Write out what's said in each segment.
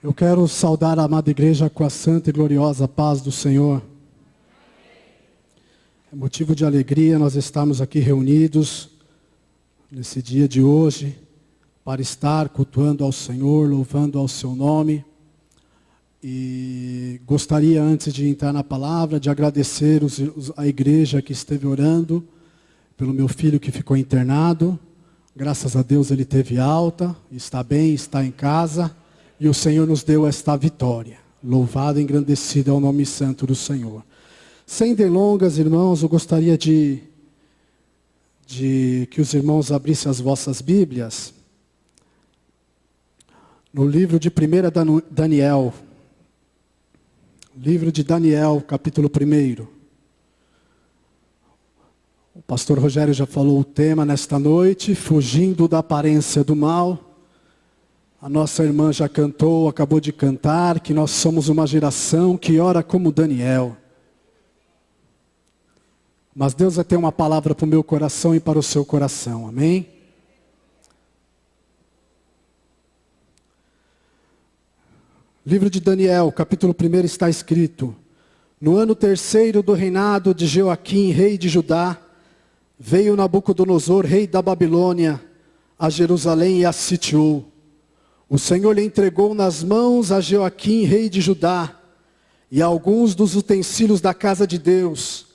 Eu quero saudar a amada igreja com a santa e gloriosa paz do Senhor. É motivo de alegria nós estarmos aqui reunidos nesse dia de hoje para estar cultuando ao Senhor, louvando ao seu nome. E gostaria, antes de entrar na palavra, de agradecer a igreja que esteve orando pelo meu filho que ficou internado. Graças a Deus ele teve alta, está bem, está em casa. E o Senhor nos deu esta vitória. Louvado e engrandecido é o nome santo do Senhor. Sem delongas, irmãos, eu gostaria de que os irmãos abrissem as vossas Bíblias. No livro de 1 Daniel. Livro de Daniel, capítulo 1. O pastor Rogério já falou o tema nesta noite, fugindo da aparência do mal. A nossa irmã já cantou, acabou de cantar, que nós somos uma geração que ora como Daniel. Mas Deus vai ter uma palavra para o meu coração e para o seu coração, amém? Livro de Daniel, capítulo 1 está escrito: No ano 3º do reinado de Joaquim, rei de Judá, veio Nabucodonosor, rei da Babilônia, a Jerusalém e a sitiou. O Senhor lhe entregou nas mãos a Joaquim, rei de Judá, e alguns dos utensílios da casa de Deus,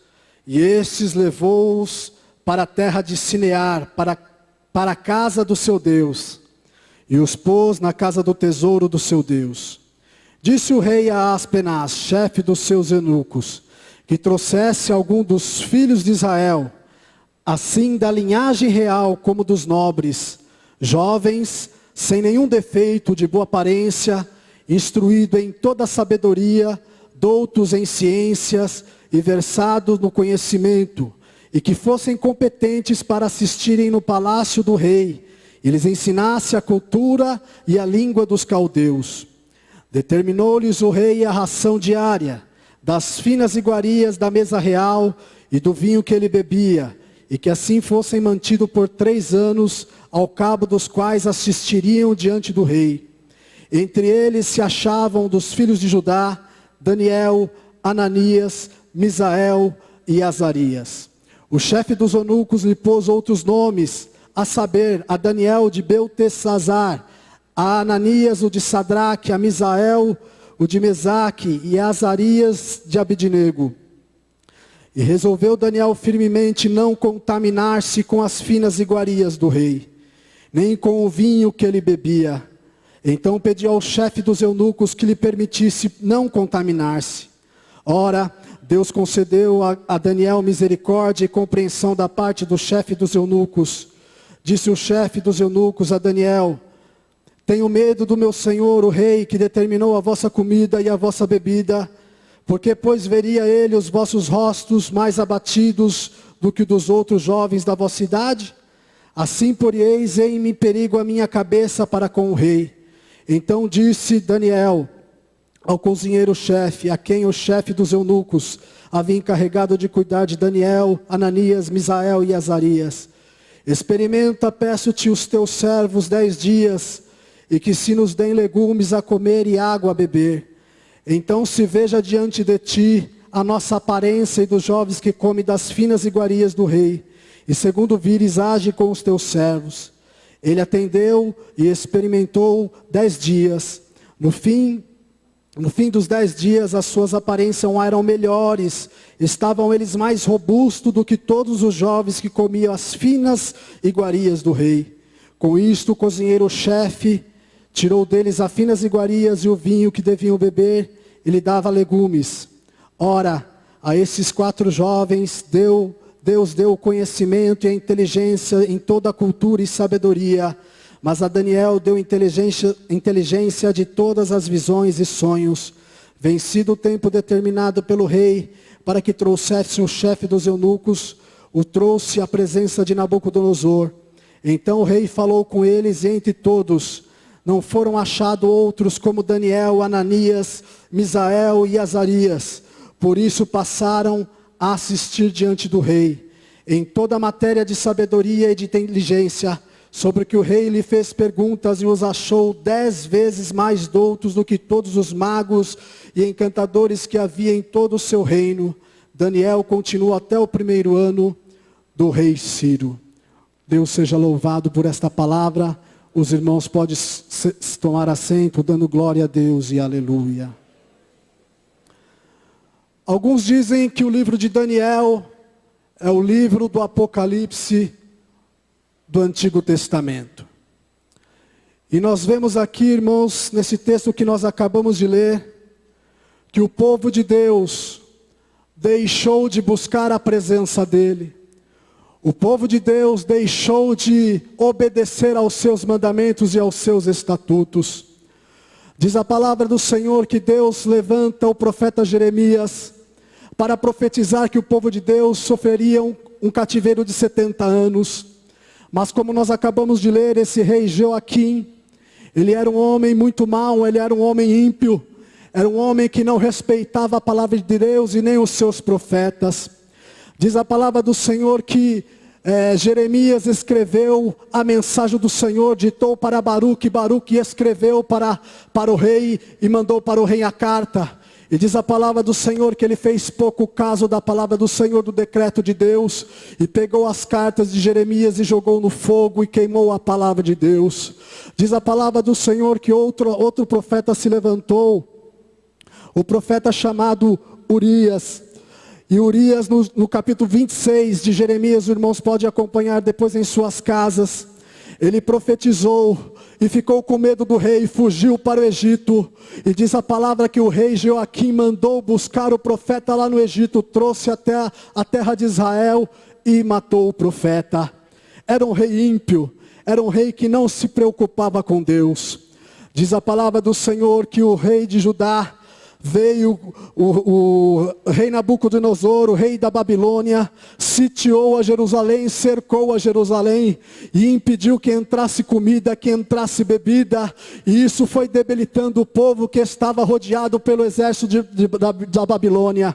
e estes levou-os para a terra de Sinear, para a casa do seu Deus, e os pôs na casa do tesouro do seu Deus. Disse o rei a Aspenaz, chefe dos seus eunucos, que trouxesse algum dos filhos de Israel, assim da linhagem real como dos nobres, jovens, sem nenhum defeito, de boa aparência, instruído em toda sabedoria, doutos em ciências e versados no conhecimento, e que fossem competentes para assistirem no palácio do rei, e lhes ensinasse a cultura e a língua dos caldeus. Determinou-lhes o rei a ração diária, das finas iguarias da mesa real e do vinho que ele bebia, e que assim fossem mantidos por 3 anos, ao cabo dos quais assistiriam diante do rei. Entre eles se achavam dos filhos de Judá, Daniel, Ananias, Misael e Azarias. O chefe dos eunucos lhe pôs outros nomes, a saber, a Daniel de Beltesazar, a Ananias o de Sadraque, a Misael o de Mesaque e a Azarias de Abidnego. E resolveu Daniel firmemente não contaminar-se com as finas iguarias do rei, nem com o vinho que ele bebia. Então pediu ao chefe dos eunucos que lhe permitisse não contaminar-se. Ora, Deus concedeu a Daniel misericórdia e compreensão da parte do chefe dos eunucos. Disse o chefe dos eunucos a Daniel: Tenho medo do meu senhor, o rei, que determinou a vossa comida e a vossa bebida, porque pois veria ele os vossos rostos mais abatidos do que dos outros jovens da vossa idade? Assim poreis em perigo a minha cabeça para com o rei. Então disse Daniel ao cozinheiro-chefe, a quem o chefe dos eunucos havia encarregado de cuidar de Daniel, Ananias, Misael e Azarias: Experimenta, peço-te, os teus servos 10 dias, e que se nos deem legumes a comer e água a beber. Então se veja diante de ti a nossa aparência e dos jovens que comem das finas iguarias do rei. E segundo vires, age com os teus servos. Ele atendeu e experimentou 10 dias. No fim dos 10 dias, as suas aparências eram melhores. Estavam eles mais robustos do que todos os jovens que comiam as finas iguarias do rei. Com isto, o cozinheiro-chefe tirou deles as finas iguarias e o vinho que deviam beber, e lhe dava legumes. Ora, a esses 4 jovens Deus deu o conhecimento e a inteligência em toda a cultura e sabedoria, mas a Daniel deu inteligência de todas as visões e sonhos. Vencido o tempo determinado pelo rei, para que trouxesse o chefe dos eunucos, o trouxe à presença de Nabucodonosor. Então o rei falou com eles, e entre todos não foram achados outros como Daniel, Ananias, Misael e Azarias. Por isso passaram a assistir diante do rei. Em toda a matéria de sabedoria e de inteligência, sobre que o rei lhe fez perguntas e os achou 10 vezes mais doutos do que todos os magos e encantadores que havia em todo o seu reino. Daniel continuou até o 1º ano do rei Ciro. Deus seja louvado por esta palavra. Os irmãos podem tomar assento, dando glória a Deus e aleluia. Alguns dizem que o livro de Daniel é o livro do Apocalipse do Antigo Testamento. E nós vemos aqui, irmãos, nesse texto que nós acabamos de ler, que o povo de Deus deixou de buscar a presença dEle. O povo de Deus deixou de obedecer aos seus mandamentos e aos seus estatutos. Diz a palavra do Senhor que Deus levanta o profeta Jeremias para profetizar que o povo de Deus sofreria um cativeiro de 70 anos. Mas como nós acabamos de ler, esse rei Joaquim, ele era um homem muito mau, ele era um homem ímpio, era um homem que não respeitava a palavra de Deus e nem os seus profetas. Diz a palavra do Senhor que Jeremias escreveu a mensagem do Senhor, ditou para Baruque, Baruque escreveu para o rei e mandou para o rei a carta. E diz a palavra do Senhor que ele fez pouco caso da palavra do Senhor, do decreto de Deus, e pegou as cartas de Jeremias e jogou no fogo e queimou a palavra de Deus. Diz a palavra do Senhor que outro profeta se levantou, o profeta chamado Urias. E Urias, no capítulo 26 de Jeremias, os irmãos podem acompanhar depois em suas casas, ele profetizou e ficou com medo do rei, fugiu para o Egito. E diz a palavra que o rei Joaquim mandou buscar o profeta lá no Egito, trouxe até a terra de Israel e matou o profeta. Era um rei ímpio, era um rei que não se preocupava com Deus. Diz a palavra do Senhor que o rei de Judá, veio o rei Nabucodonosor, o rei da Babilônia, sitiou a Jerusalém, cercou a Jerusalém e impediu que entrasse comida, que entrasse bebida. E isso foi debilitando o povo que estava rodeado pelo exército da Babilônia.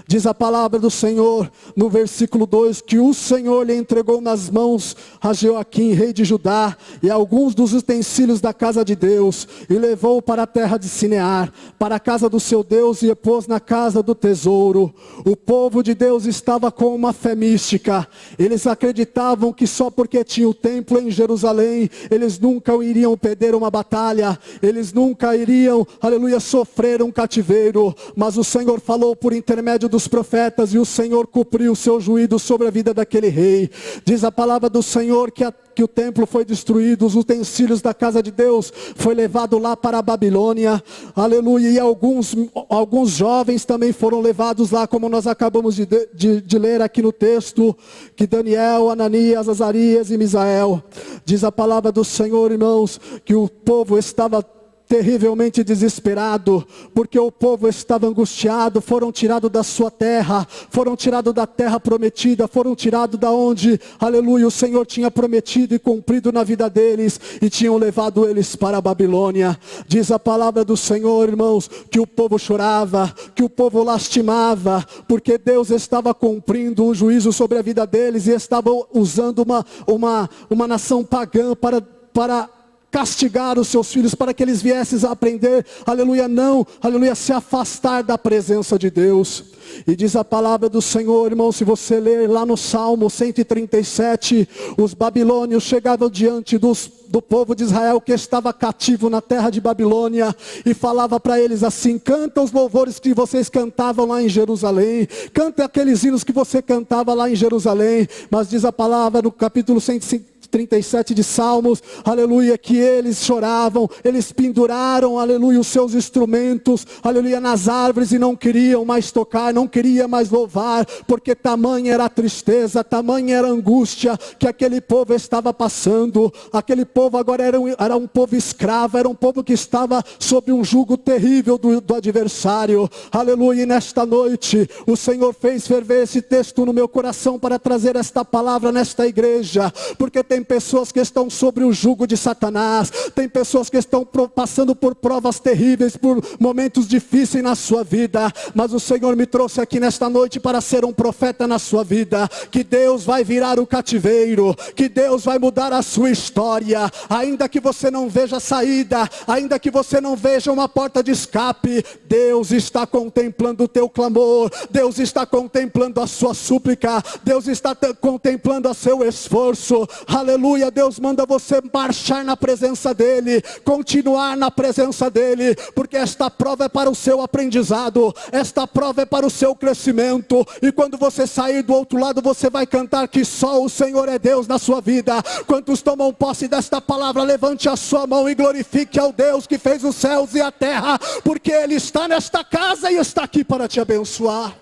Diz a palavra do Senhor no versículo 2 que o Senhor lhe entregou nas mãos a Joaquim, rei de Judá, e alguns dos utensílios da casa de Deus, e levou para a terra de Sinear, para a casa do seu Deus, e pôs na casa do tesouro. O povo de Deus estava com uma fé mística. Eles acreditavam que só porque tinha o templo em Jerusalém, eles nunca iriam perder uma batalha, eles nunca iriam, aleluia, sofrer um cativeiro. Mas o Senhor falou por intermédio dos profetas, e o Senhor cumpriu o seu juízo sobre a vida daquele rei. Diz a palavra do Senhor que o templo foi destruído, os utensílios da casa de Deus foi levado lá para a Babilônia, aleluia, e alguns jovens também foram levados lá, como nós acabamos de ler aqui no texto, que Daniel, Ananias, Azarias e Misael. Diz a palavra do Senhor, irmãos, que o povo estava terrivelmente desesperado, porque o povo estava angustiado, foram tirados da sua terra, foram tirados da terra prometida, foram tirados da onde, aleluia, o Senhor tinha prometido e cumprido na vida deles, e tinham levado eles para a Babilônia. Diz a palavra do Senhor, irmãos, que o povo chorava, que o povo lastimava, porque Deus estava cumprindo o juízo sobre a vida deles, e estava usando uma nação pagã para castigar os seus filhos, para que eles viessem a aprender, aleluia, não, aleluia, se afastar da presença de Deus. E diz a palavra do Senhor, irmão, se você ler lá no Salmo 137, os babilônios chegavam diante do povo de Israel que estava cativo na terra de Babilônia, e falava para eles assim: canta os louvores que vocês cantavam lá em Jerusalém, canta aqueles hinos que você cantava lá em Jerusalém. Mas diz a palavra no capítulo 137 de Salmos, aleluia, que eles choravam, eles penduraram, aleluia, os seus instrumentos, aleluia, nas árvores, e não queriam mais tocar, não queriam mais louvar, porque tamanha era a tristeza, tamanha era a angústia que aquele povo estava passando. Aquele povo agora era um povo escravo, era um povo que estava sob um jugo terrível do adversário. Aleluia, e nesta noite o Senhor fez ferver esse texto no meu coração para trazer esta palavra nesta igreja, porque tem pessoas que estão sobre o jugo de Satanás, tem pessoas que estão passando por provas terríveis, por momentos difíceis na sua vida, mas o Senhor me trouxe aqui nesta noite para ser um profeta na sua vida, que Deus vai virar o cativeiro, que Deus vai mudar a sua história, ainda que você não veja saída, ainda que você não veja uma porta de escape, Deus está contemplando o teu clamor, Deus está contemplando a sua súplica, Deus está contemplando o seu esforço. Aleluia, Deus manda você marchar na presença dEle, continuar na presença dEle, porque esta prova é para o seu aprendizado, esta prova é para o seu crescimento, e quando você sair do outro lado, você vai cantar que só o Senhor é Deus na sua vida. Quantos tomam posse desta palavra, levante a sua mão e glorifique ao Deus que fez os céus e a terra, porque Ele está nesta casa e está aqui para te abençoar.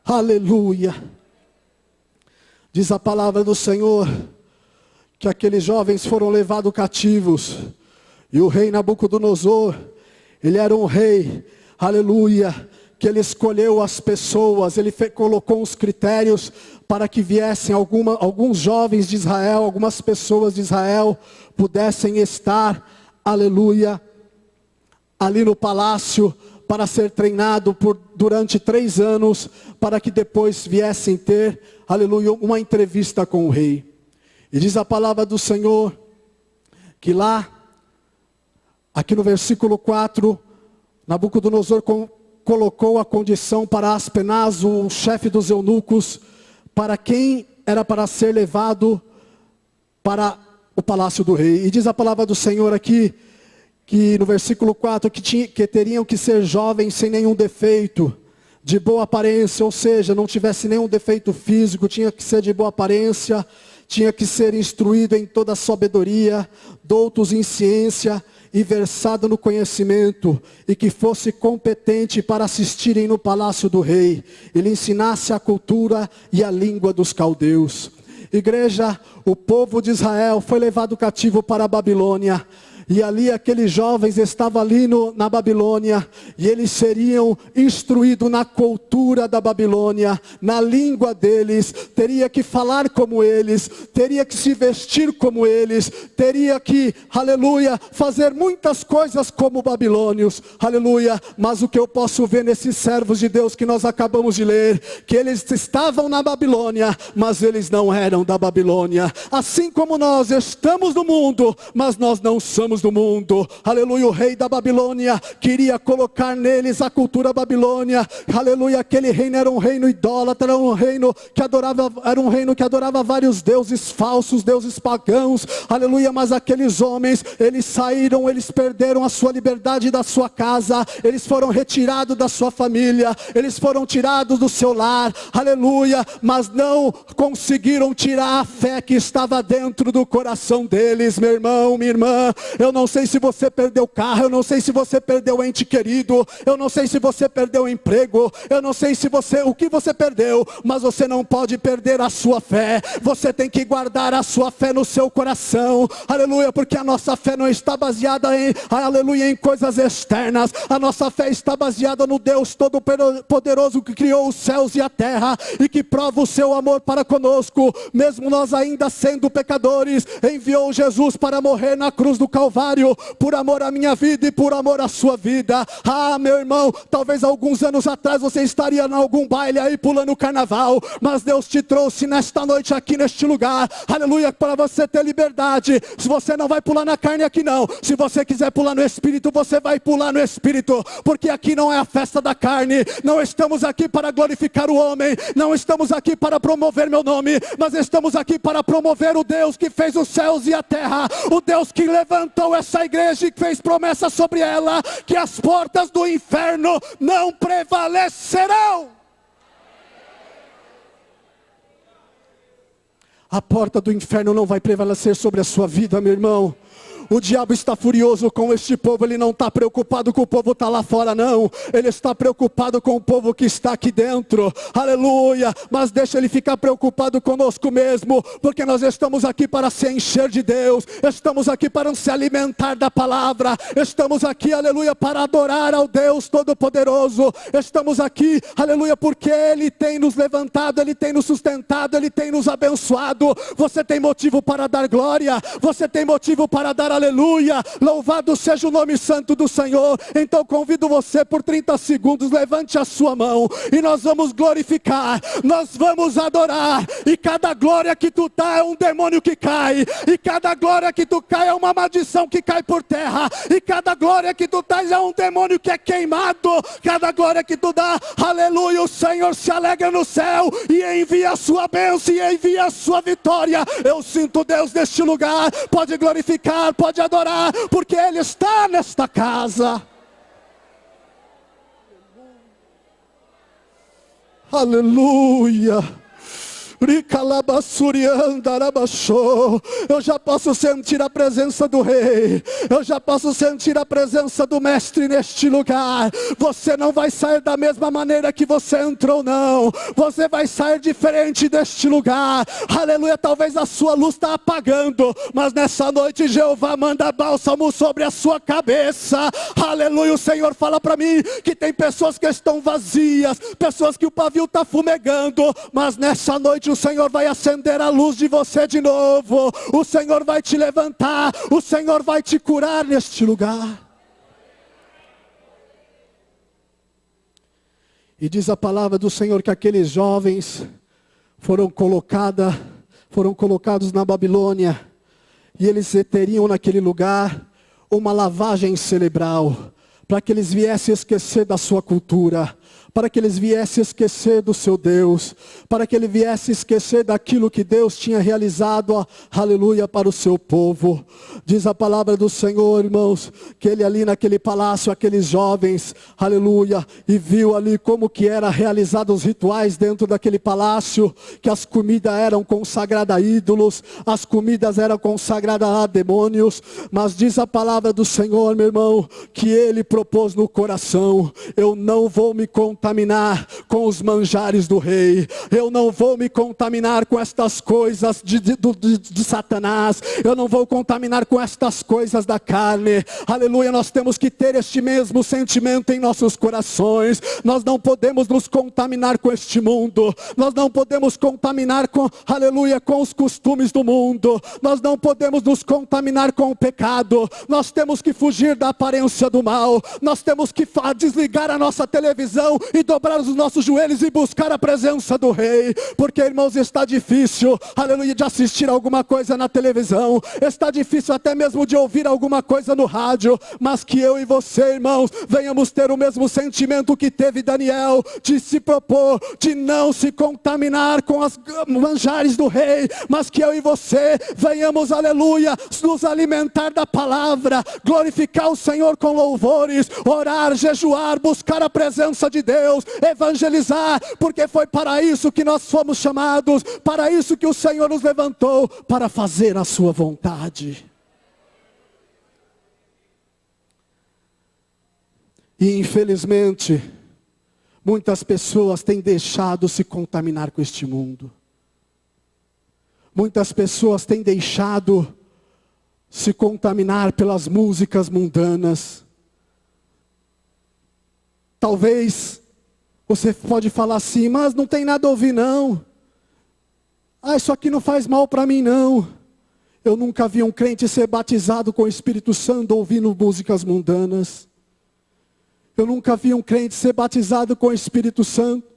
Aleluia. Diz a palavra do Senhor que aqueles jovens foram levados cativos, e o rei Nabucodonosor, ele era um rei, aleluia, que ele escolheu as pessoas, ele colocou os critérios para que viessem alguns jovens de Israel, algumas pessoas de Israel pudessem estar, aleluia, ali no palácio para ser treinado durante 3 anos, para que depois viessem ter, aleluia, uma entrevista com o rei. E diz a palavra do Senhor que lá, aqui no versículo 4, Nabucodonosor colocou a condição para Aspenaz, o chefe dos eunucos, para quem era para ser levado para o palácio do rei. E diz a palavra do Senhor aqui, que no versículo 4, que teriam que ser jovens sem nenhum defeito, de boa aparência, ou seja, não tivesse nenhum defeito físico, tinha que ser de boa aparência, tinha que ser instruído em toda a sabedoria, doutos em ciência e versado no conhecimento, e que fosse competente para assistirem no palácio do rei, e lhe ensinasse a cultura e a língua dos caldeus. Igreja, o povo de Israel foi levado cativo para a Babilônia, e ali aqueles jovens estavam ali na Babilônia, e eles seriam instruídos na cultura da Babilônia, na língua deles, teria que falar como eles, teria que se vestir como eles, teria que, aleluia, fazer muitas coisas como babilônios, aleluia. Mas o que eu posso ver nesses servos de Deus que nós acabamos de ler, que eles estavam na Babilônia, mas eles não eram da Babilônia, assim como nós estamos no mundo, mas nós não somos do mundo, aleluia. O rei da Babilônia queria colocar neles a cultura babilônia, aleluia. Aquele reino era um reino idólatra, era um reino que adorava vários deuses falsos, deuses pagãos, aleluia. Mas aqueles homens, eles saíram, eles perderam a sua liberdade da sua casa, eles foram retirados da sua família, eles foram tirados do seu lar, aleluia, mas não conseguiram tirar a fé que estava dentro do coração deles. Meu irmão, minha irmã, eu não sei se você perdeu carro, eu não sei se você perdeu ente querido, eu não sei se você perdeu emprego, eu não sei o que você perdeu, mas você não pode perder a sua fé. Você tem que guardar a sua fé no seu coração, aleluia, porque a nossa fé não está baseada aleluia, em coisas externas. A nossa fé está baseada no Deus Todo-Poderoso que criou os céus e a terra, e que prova o seu amor para conosco, mesmo nós ainda sendo pecadores, enviou Jesus para morrer na cruz do Calvário, por amor à minha vida e por amor à sua vida. Ah, meu irmão, talvez alguns anos atrás você estaria em algum baile aí pulando o carnaval, mas Deus te trouxe nesta noite aqui neste lugar, aleluia, para você ter liberdade. Se você não vai pular na carne aqui não, se você quiser pular no Espírito, você vai pular no Espírito, porque aqui não é a festa da carne, não estamos aqui para glorificar o homem, não estamos aqui para promover meu nome, mas estamos aqui para promover o Deus que fez os céus e a terra, o Deus que levantou essa igreja e fez promessa sobre ela, que as portas do inferno não prevalecerão. A porta do inferno não vai prevalecer sobre a sua vida, meu irmão. O diabo está furioso com este povo. Ele não está preocupado com o povo que está lá fora, não. Ele está preocupado com o povo que está aqui dentro. Aleluia. Mas deixa ele ficar preocupado conosco mesmo, porque nós estamos aqui para se encher de Deus. Estamos aqui para se alimentar da palavra. Estamos aqui, aleluia, para adorar ao Deus Todo-Poderoso. Estamos aqui, aleluia, porque Ele tem nos levantado, Ele tem nos sustentado, Ele tem nos abençoado. Você tem motivo para dar glória, você tem motivo para dar aleluia. Louvado seja o nome santo do Senhor. Então convido você por 30 segundos, levante a sua mão e nós vamos glorificar, nós vamos adorar. E cada glória que tu dá é um demônio que cai, e cada glória que tu cai é uma maldição que cai por terra, e cada glória que tu dás é um demônio que é queimado. Cada glória que tu dá, aleluia, o Senhor se alegra no céu e envia a sua bênção e envia a sua vitória. Eu sinto Deus neste lugar. Pode glorificar, pode adorar, porque Ele está nesta casa. Aleluia. Eu já posso sentir a presença do Rei. Eu já posso sentir a presença do Mestre neste lugar. Você não vai sair da mesma maneira que você entrou, não. Você vai sair diferente deste lugar. Aleluia. Talvez a sua luz está apagando, mas nessa noite Jeová manda bálsamo sobre a sua cabeça. Aleluia. O Senhor fala para mim que tem pessoas que estão vazias, pessoas que o pavio está fumegando, mas nessa noite o Senhor vai acender a luz de você de novo. O Senhor vai te levantar. O Senhor vai te curar neste lugar. E diz a palavra do Senhor que aqueles jovens foram colocados na Babilônia. E eles teriam naquele lugar uma lavagem cerebral, para que eles viessem esquecer da sua cultura, para que eles viessem esquecer do seu Deus, para que ele viesse esquecer daquilo que Deus tinha realizado, aleluia, para o seu povo. Diz a palavra do Senhor, irmãos, que ele ali naquele palácio, aqueles jovens, aleluia, e viu ali como que era realizado os rituais dentro daquele palácio, que as comidas eram consagradas a ídolos, as comidas eram consagradas a demônios, mas diz a palavra do Senhor, meu irmão, que ele propôs no coração: eu não vou me contaminar com os manjares do rei, eu não vou me contaminar com estas coisas de Satanás, eu não vou contaminar com estas coisas da carne. Aleluia. Nós temos que ter este mesmo sentimento em nossos corações. Nós não podemos nos contaminar com este mundo, nós não podemos contaminar com, aleluia, com os costumes do mundo, nós não podemos nos contaminar com o pecado. Nós temos que fugir da aparência do mal, nós temos que desligar a nossa televisão e dobrar os nossos joelhos e buscar a presença do Rei. Porque, irmãos, está difícil, aleluia, de assistir alguma coisa na televisão, está difícil até mesmo de ouvir alguma coisa no rádio, mas que eu e você, irmãos, venhamos ter o mesmo sentimento que teve Daniel, de se propor, de não se contaminar com as manjares do Rei, mas que eu e você venhamos, aleluia, nos alimentar da palavra, glorificar o Senhor com louvores, orar, jejuar, buscar a presença de Deus, evangelizar, porque foi para isso que nós fomos chamados, para isso que o Senhor nos levantou, para fazer a sua vontade. E infelizmente, muitas pessoas têm deixado se contaminar com este mundo. Muitas pessoas têm deixado se contaminar pelas músicas mundanas. Talvez você pode falar assim: mas não tem nada a ouvir não. Isso aqui não faz mal para mim não. Eu nunca vi um crente ser batizado com o Espírito Santo ouvindo músicas mundanas. Eu nunca vi um crente ser batizado com o Espírito Santo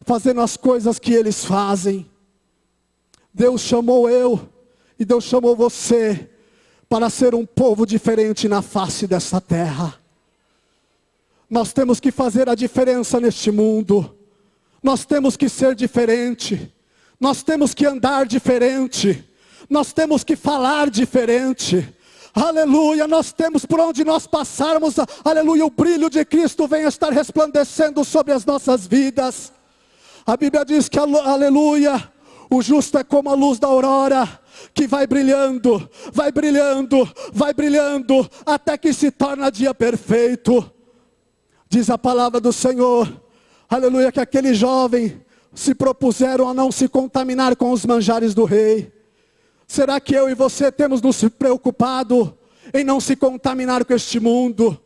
fazendo as coisas que eles fazem. Deus chamou eu e Deus chamou você para ser um povo diferente na face dessa terra. Nós temos que fazer a diferença neste mundo. Nós temos que ser diferente. Nós temos que andar diferente. Nós temos que falar diferente. Aleluia, nós temos, por onde nós passarmos, aleluia, o brilho de Cristo vem estar resplandecendo sobre as nossas vidas. A Bíblia diz que, aleluia, o justo é como a luz da aurora, que vai brilhando, vai brilhando, vai brilhando, até que se torna dia perfeito. Diz a palavra do Senhor, aleluia, que aquele jovem se propuseram a não se contaminar com os manjares do rei. Será que eu e você temos nos preocupado em não se contaminar com este mundo?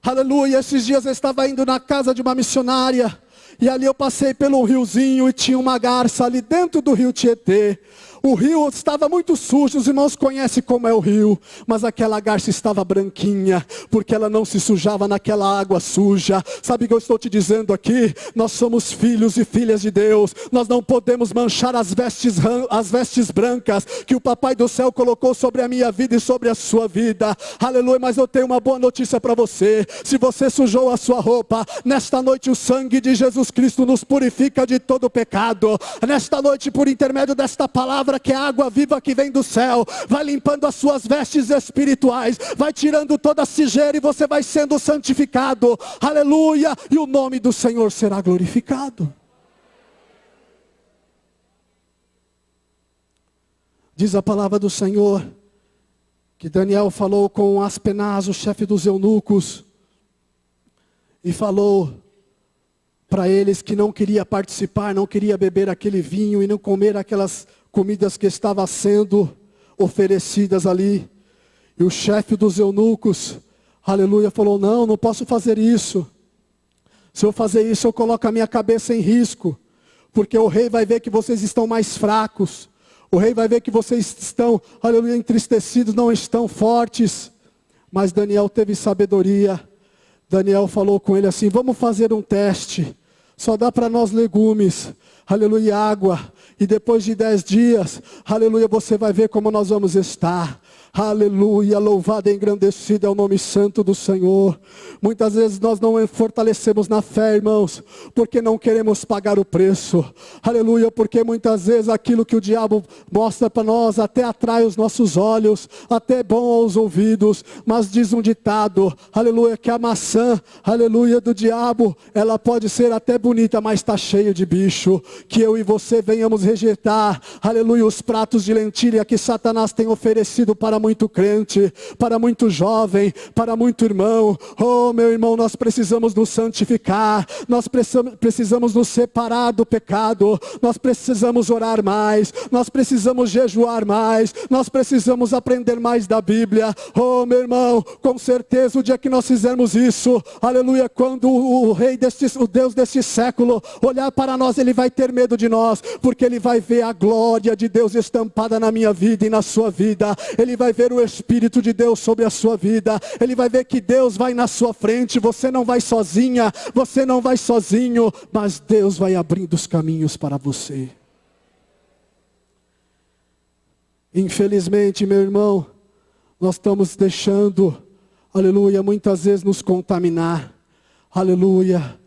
Aleluia, esses dias eu estava indo na casa de uma missionária, e ali eu passei pelo riozinho e tinha uma garça ali dentro do rio Tietê. O rio estava muito sujo, os irmãos conhecem como é o rio, mas aquela garça estava branquinha, porque ela não se sujava naquela água suja. Sabe o que eu estou te dizendo aqui? Nós somos filhos e filhas de Deus, nós não podemos manchar as vestes brancas que o Papai do Céu colocou sobre a minha vida e sobre a sua vida. Aleluia, mas eu tenho uma boa notícia para você. Se você sujou a sua roupa, nesta noite o sangue de Jesus Cristo nos purifica de todo pecado. Nesta noite, por intermédio desta palavra, que é a água viva que vem do céu, vai limpando as suas vestes espirituais, vai tirando toda a sujeira e você vai sendo santificado, aleluia, e o nome do Senhor será glorificado. Diz a palavra do Senhor, que Daniel falou com Aspenaz, o chefe dos eunucos, e falou para eles que não queria participar, não queria beber aquele vinho e não comer aquelas comidas que estavam sendo oferecidas ali. E o chefe dos eunucos, aleluia, falou, não posso fazer isso. Se eu fazer isso, eu coloco a minha cabeça em risco, porque o rei vai ver que vocês estão mais fracos. O rei vai ver que vocês estão, aleluia, entristecidos, não estão fortes. Mas Daniel teve sabedoria. Daniel falou com ele assim, vamos fazer um teste. Só dá para nós legumes, aleluia, água. E depois de 10 dias, aleluia, você vai ver como nós vamos estar. Aleluia, louvado e engrandecido é o nome santo do Senhor. Muitas vezes nós não fortalecemos na fé, irmãos, porque não queremos pagar o preço. Aleluia, porque muitas vezes aquilo que o diabo mostra para nós até atrai os nossos olhos, até é bom aos ouvidos. Mas diz um ditado, aleluia, que a maçã, aleluia, do diabo, ela pode ser até bonita, mas está cheio de bicho. Que eu e você venhamos rejeitar, aleluia, os pratos de lentilha que Satanás tem oferecido para muito crente, para muito jovem, para muito irmão. Oh, meu irmão, nós precisamos nos santificar, nós precisamos nos separar do pecado, nós precisamos orar mais, nós precisamos jejuar mais, nós precisamos aprender mais da Bíblia. Oh, meu irmão, com certeza o dia que nós fizermos isso, aleluia, quando o Deus deste século olhar para nós, ele vai ter medo de nós, porque ele vai ver a glória de Deus estampada na minha vida e na sua vida. Ele vai ver o Espírito de Deus sobre a sua vida. Ele vai ver que Deus vai na sua frente. Você não vai sozinha, você não vai sozinho, mas Deus vai abrindo os caminhos para você. Infelizmente, meu irmão, nós estamos deixando, aleluia, muitas vezes nos contaminar. Aleluia,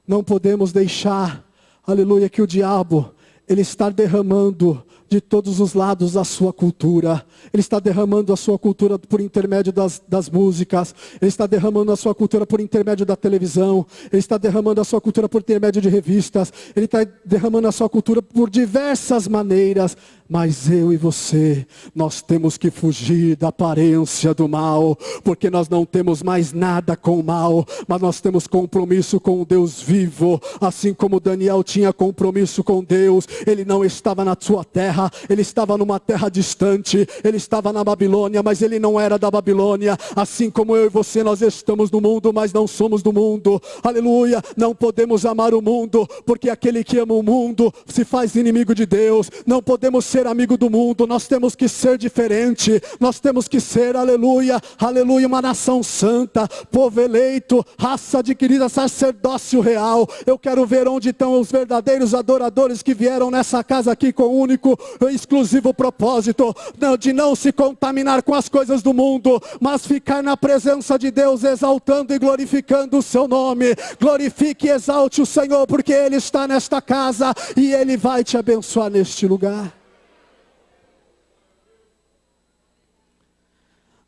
não podemos deixar, aleluia, que o diabo, ele está derramando de todos os lados a sua cultura. Ele está derramando a sua cultura por intermédio das músicas. Ele está derramando a sua cultura por intermédio da televisão. Ele está derramando a sua cultura por intermédio de revistas. Ele está derramando a sua cultura por diversas maneiras. Mas eu e você, nós temos que fugir da aparência do mal, porque nós não temos mais nada com o mal, mas nós temos compromisso com o Deus vivo. Assim como Daniel tinha compromisso com Deus, ele não estava na sua terra, ele estava numa terra distante, ele estava na Babilônia, mas ele não era da Babilônia. Assim como eu e você, nós estamos no mundo, mas não somos do mundo. Aleluia, não podemos amar o mundo, porque aquele que ama o mundo se faz inimigo de Deus. Não podemos ser amigo do mundo, nós temos que ser diferente, nós temos que ser, aleluia, aleluia, uma nação santa, povo eleito, raça adquirida, sacerdócio real. Eu quero ver onde estão os verdadeiros adoradores que vieram nessa casa aqui com o único e exclusivo propósito de não se contaminar com as coisas do mundo, mas ficar na presença de Deus, exaltando e glorificando o seu nome. Glorifique e exalte o Senhor, porque Ele está nesta casa e Ele vai te abençoar neste lugar.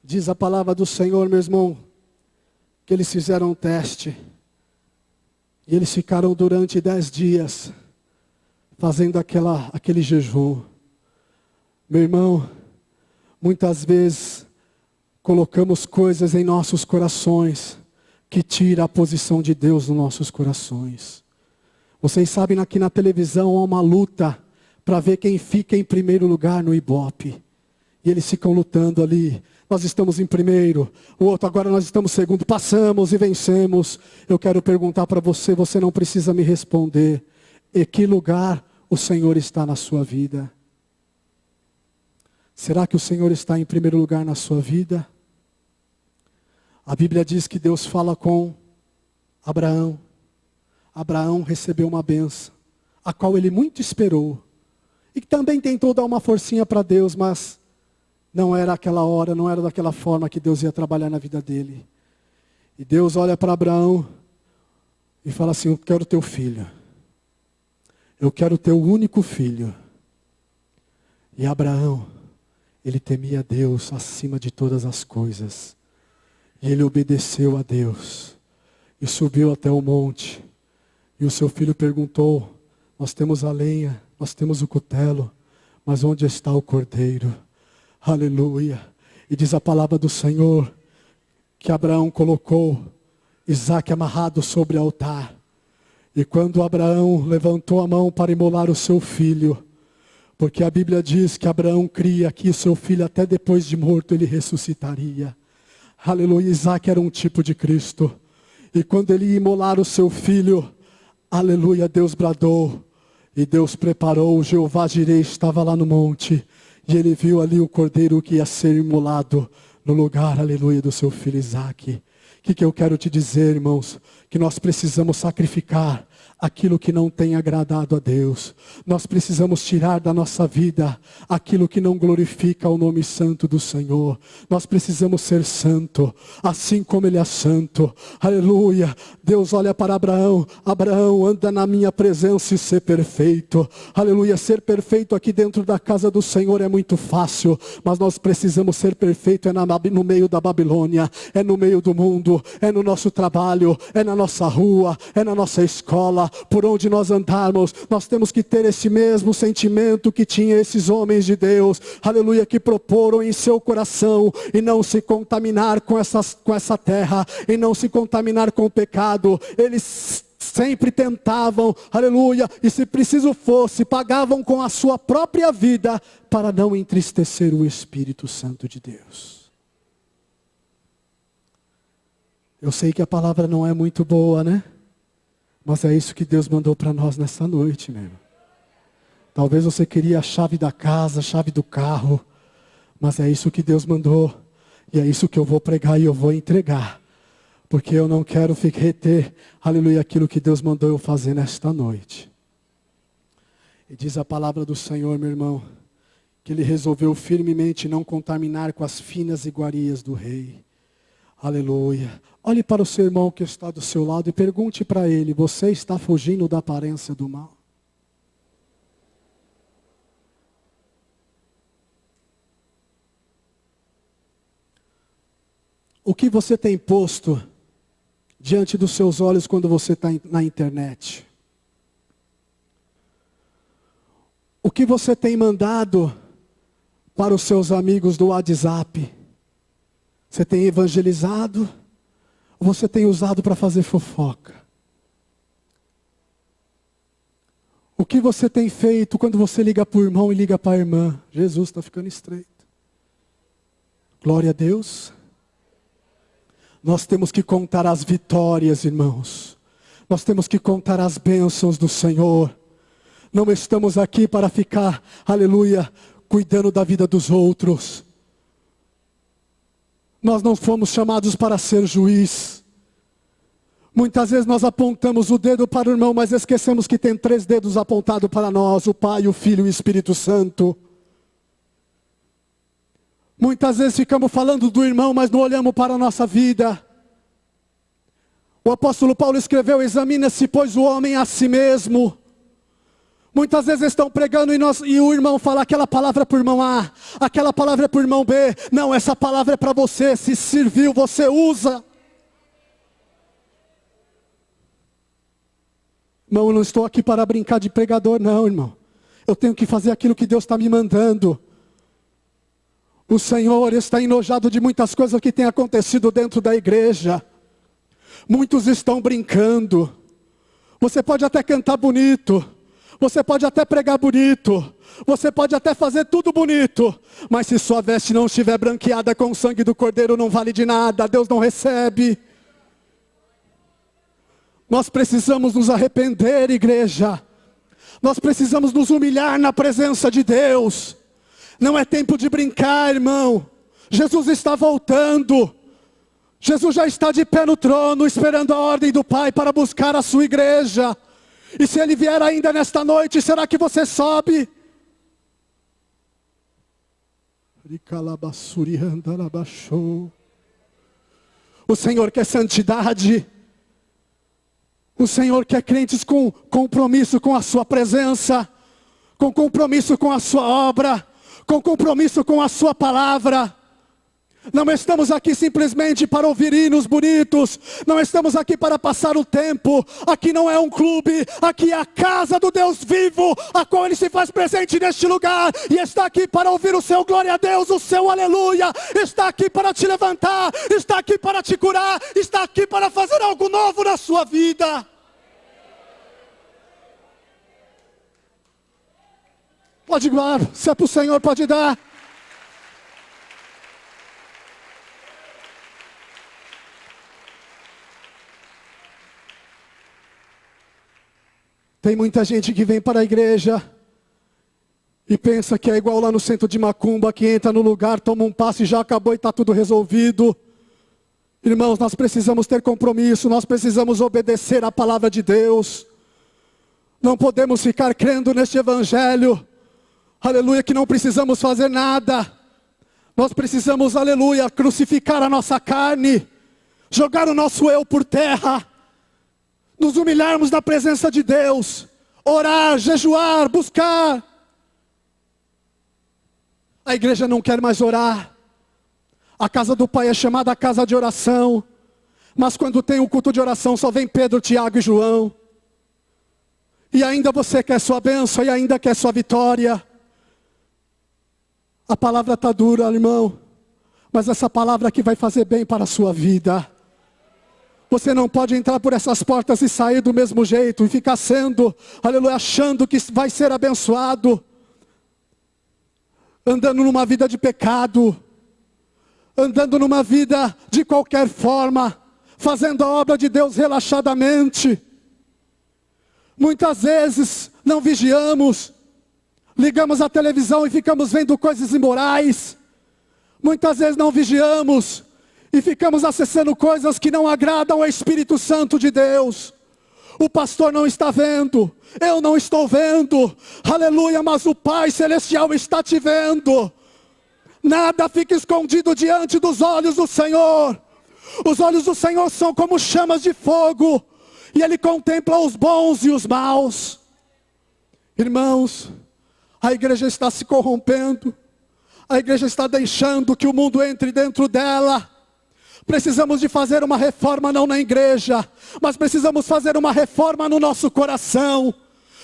Diz a palavra do Senhor, meu irmão, que eles fizeram um teste. E eles ficaram durante 10 dias, fazendo aquele jejum. Meu irmão, Muitas vezes colocamos coisas em nossos corações que tira a posição de Deus nos nossos corações. Vocês sabem, aqui na televisão há uma luta para ver quem fica em primeiro lugar no Ibope. E eles ficam lutando ali. Nós estamos em primeiro, o outro agora nós estamos segundo, passamos e vencemos. Eu quero perguntar para você, você não precisa me responder. Em que lugar o Senhor está na sua vida? Será que o Senhor está em primeiro lugar na sua vida? A Bíblia diz que Deus fala com Abraão. Abraão recebeu uma bênção, a qual ele muito esperou. E que também tentou dar uma forcinha para Deus, mas não era aquela hora, não era daquela forma que Deus ia trabalhar na vida dele. E Deus olha para Abraão e fala assim: eu quero teu filho. Eu quero teu único filho. E Abraão, ele temia Deus acima de todas as coisas. E ele obedeceu a Deus. E subiu até o monte. E o seu filho perguntou: nós temos a lenha, nós temos o cutelo, mas onde está o cordeiro? Aleluia. E diz a palavra do Senhor que Abraão colocou Isaque amarrado sobre o altar. E quando Abraão levantou a mão para imolar o seu filho, porque a Bíblia diz que Abraão cria que o seu filho até depois de morto ele ressuscitaria. Aleluia, Isaque era um tipo de Cristo. E quando ele ia imolar o seu filho, aleluia, Deus bradou. E Deus preparou, o Jeová Jireh estava lá no monte. E ele viu ali o cordeiro que ia ser imolado no lugar, aleluia, do seu filho Isaque. O que eu quero te dizer, irmãos? Que nós precisamos sacrificar aquilo que não tem agradado a Deus. Nós precisamos tirar da nossa vida aquilo que não glorifica o nome santo do Senhor. Nós precisamos ser santo, assim como Ele é santo. Aleluia. Deus olha para Abraão. Abraão, anda na minha presença e ser perfeito. Aleluia. Ser perfeito aqui dentro da casa do Senhor é muito fácil, mas nós precisamos ser perfeito no meio da Babilônia, é no meio do mundo, é no nosso trabalho, é na nossa rua, é na nossa escola. Por onde nós andarmos, nós temos que ter esse mesmo sentimento que tinha esses homens de Deus, aleluia, que proporam em seu coração, e não se contaminar com essa terra, e não se contaminar com o pecado. Eles sempre tentavam, aleluia, e se preciso fosse, pagavam com a sua própria vida, para não entristecer o Espírito Santo de Deus. Eu sei que a palavra não é muito boa, né? Mas é isso que Deus mandou para nós nessa noite, meu irmão. Talvez você queria a chave da casa, a chave do carro, mas é isso que Deus mandou. E é isso que eu vou pregar e eu vou entregar. Porque eu não quero reter, aleluia, aquilo que Deus mandou eu fazer nesta noite. E diz a palavra do Senhor, meu irmão, que Ele resolveu firmemente não contaminar com as finas iguarias do rei. Aleluia. Olhe para o seu irmão que está do seu lado e pergunte para ele: você está fugindo da aparência do mal? O que você tem posto diante dos seus olhos quando você está na internet? O que você tem mandado para os seus amigos do WhatsApp? Você tem evangelizado? Ou você tem usado para fazer fofoca? O que você tem feito quando você liga para o irmão e liga para a irmã? Jesus, está ficando estreito. Glória a Deus. Nós temos que contar as vitórias, irmãos. Nós temos que contar as bênçãos do Senhor. Não estamos aqui para ficar, aleluia, cuidando da vida dos outros. Nós não fomos chamados para ser juiz. Muitas vezes nós apontamos o dedo para o irmão, mas esquecemos que tem 3 dedos apontados para nós: o Pai, o Filho e o Espírito Santo. Muitas vezes ficamos falando do irmão, mas não olhamos para a nossa vida. O apóstolo Paulo escreveu: examina-se, pois, o homem a si mesmo. Muitas vezes estão pregando e o irmão fala: aquela palavra é para o irmão A, aquela palavra é para o irmão B. Não, essa palavra é para você. Se serviu, você usa. Irmão, eu não estou aqui para brincar de pregador, não, irmão. Eu tenho que fazer aquilo que Deus está me mandando. O Senhor está enojado de muitas coisas que têm acontecido dentro da igreja. Muitos estão brincando. Você pode até cantar bonito. Você pode até pregar bonito. Você pode até fazer tudo bonito. Mas se sua veste não estiver branqueada com o sangue do Cordeiro, não vale de nada. Deus não recebe. Nós precisamos nos arrepender, igreja. Nós precisamos nos humilhar na presença de Deus. Não é tempo de brincar, irmão. Jesus está voltando. Jesus já está de pé no trono, esperando a ordem do Pai para buscar a sua igreja. E se Ele vier ainda nesta noite, será que você sobe? O Senhor quer santidade. O Senhor quer crentes com compromisso com a sua presença, com compromisso com a sua obra, com compromisso com a sua palavra. Não estamos aqui simplesmente para ouvir hinos bonitos. Não estamos aqui para passar o tempo. Aqui não é um clube. Aqui é a casa do Deus vivo, a qual Ele se faz presente neste lugar. E está aqui para ouvir o seu glória a Deus, o seu aleluia. Está aqui para te levantar. Está aqui para te curar. Está aqui para fazer algo novo na sua vida. Pode dar. Se é para o Senhor, pode dar. Tem muita gente que vem para a igreja e pensa que é igual lá no centro de Macumba, que entra no lugar, toma um passo e já acabou e está tudo resolvido. Irmãos, nós precisamos ter compromisso, nós precisamos obedecer à palavra de Deus. Não podemos ficar crendo neste evangelho, aleluia, que não precisamos fazer nada. Nós precisamos, aleluia, crucificar a nossa carne, jogar o nosso eu por terra, nos humilharmos na presença de Deus, orar, jejuar, buscar. A igreja não quer mais orar. A casa do Pai é chamada a casa de oração. Mas quando tem um culto de oração, só vem Pedro, Tiago e João. E ainda você quer sua bênção, e ainda quer sua vitória. A palavra está dura, irmão. Mas essa palavra aqui vai fazer bem para a sua vida. Você não pode entrar por essas portas e sair do mesmo jeito, e ficar sendo, aleluia, achando que vai ser abençoado, andando numa vida de pecado, andando numa vida de qualquer forma, fazendo a obra de Deus relaxadamente. Muitas vezes não vigiamos, ligamos a televisão e ficamos vendo coisas imorais. Muitas vezes não vigiamos e ficamos acessando coisas que não agradam ao Espírito Santo de Deus. O pastor não está vendo, eu não estou vendo, aleluia, mas o Pai Celestial está te vendo. Nada fica escondido diante dos olhos do Senhor. Os olhos do Senhor são como chamas de fogo, e Ele contempla os bons e os maus. Irmãos, a igreja está se corrompendo, a igreja está deixando que o mundo entre dentro dela. Precisamos de fazer uma reforma não na igreja, mas precisamos fazer uma reforma no nosso coração.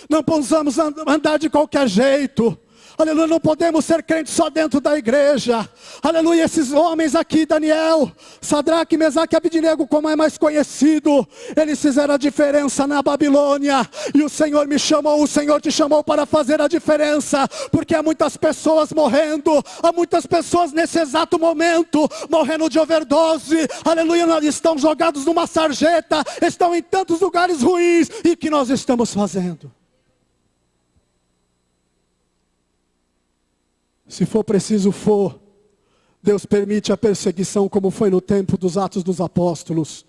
Não possamos andar de qualquer jeito. Aleluia, não podemos ser crentes só dentro da igreja. Aleluia, esses homens aqui, Daniel, Sadraque, Mesaque e Abidnego, como é mais conhecido, eles fizeram a diferença na Babilônia. E o Senhor me chamou, o Senhor te chamou para fazer a diferença. Porque há muitas pessoas morrendo, há muitas pessoas nesse exato momento, morrendo de overdose. Aleluia, estão jogados numa sarjeta, estão em tantos lugares ruins. E o que nós estamos fazendo? Se for preciso, Deus permite a perseguição, como foi no tempo dos Atos dos Apóstolos,